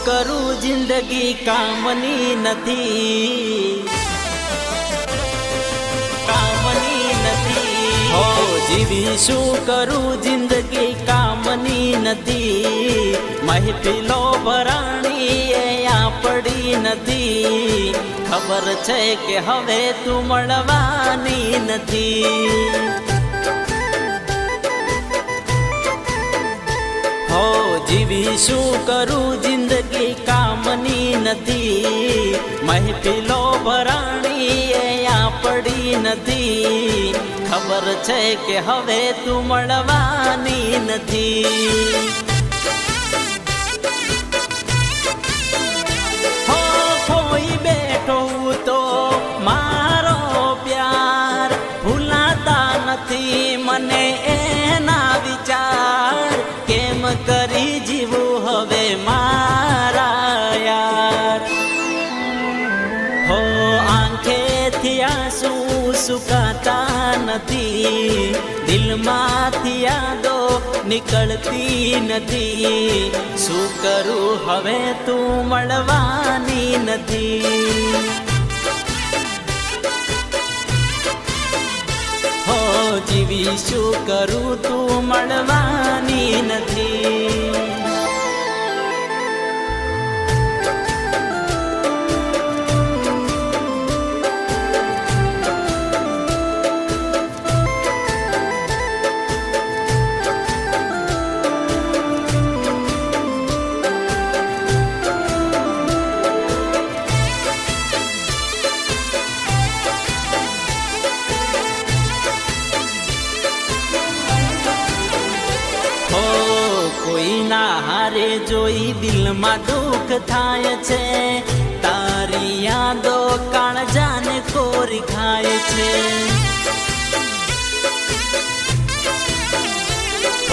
કરું જિંદગી કામની નથી, કામની નથી. હો જીવી શું કરું જિંદગી કામની નથી. મહેફિલો ભરાણી એ આપડી નથી. ખબર છે કે હવે તું મળવાની નથી. હો જીવી શું કરું જિંદગી કામની નથી. મહેફિલો ભરાણી એ આપડી નથી. ખબર છે કે હવે તું મળવાની નથી. હો કોઈ બેઠો તો મારો પ્યાર ભૂલાતા નથી મને એના વિચાર. કેમ કરી જીવું હવે મારા યાર. હો આંખેથી આંસુ સુકાતા નથી. દિલમાંથી યાદો નીકળતી નથી. શું કરું હવે તું મળવાની નથી. હો જીવી શું કરું તું મળવાની નથી. કોઈના હારે જોઈ દિલમાં દુઃખ થાય છે. તારી યાદો કાળજાને કોરી ખાય છે.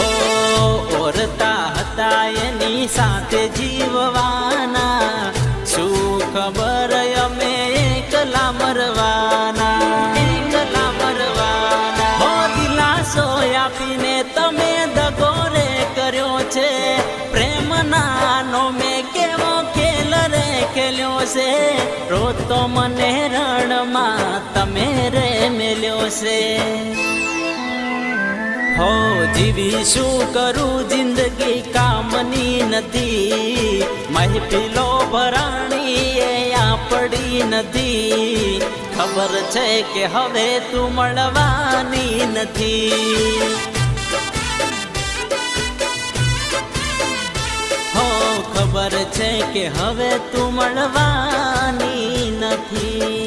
ઓ ઓરતા હતા એની સાથે જીવવાના. શું ખબર અમે એકલા મરવાના, એકલા મરવાના. હો દિલાસો આપીને તમે દગો કર્યો છે. પ્રેમ નાનો મેં કેવો ખેલ રે ખેલ્યો છે. રોતો મને રણમાં તમે રે મેલ્યો છે. હો જીવી શું કરું જિંદગી કામની નથી. મહેફિલો ભરાણી એ આપડી નથી. ખબર છે કે હવે તું મળવાની નથી. ખબર છે કે હવે તું મળવાની નથી.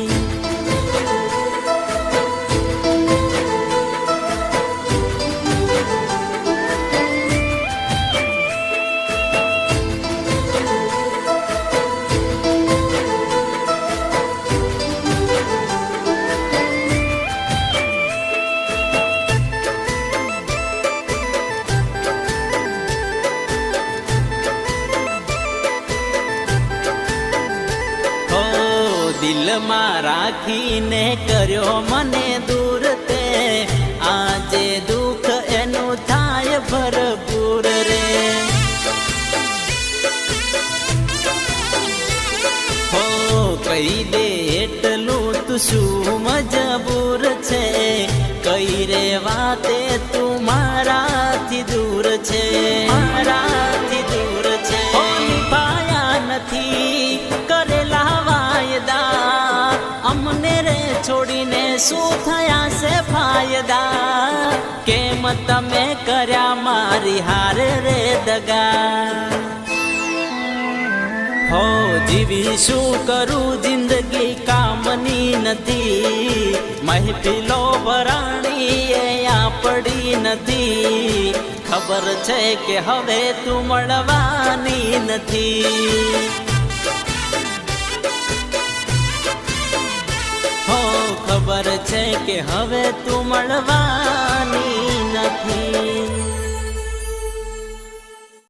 દિલમાં રાખીને કર્યો મને દૂર તે. આજે દુઃખ એનું થાય ભરપૂર રે. હો કહી દે એટલું તું શું મજબૂર છે. કઈ રે વાતે તું મારાથી દૂર છે, મારાથી દૂર છે. હો નિભાયા નથી કરેલા વાયદા. અમને રે છોડીને શું થયા છે ફાયદા. કેમ તમે કર્યા મારી હારે રે દગા. હો જીવી શું કરું જિંદગી કામની નથી. મહેફિલો ભરાણી એ આપડી નથી. ખબર છે કે હવે તું મળવાની નથી. ખબર છે કે હવે તું મળવાની નથી.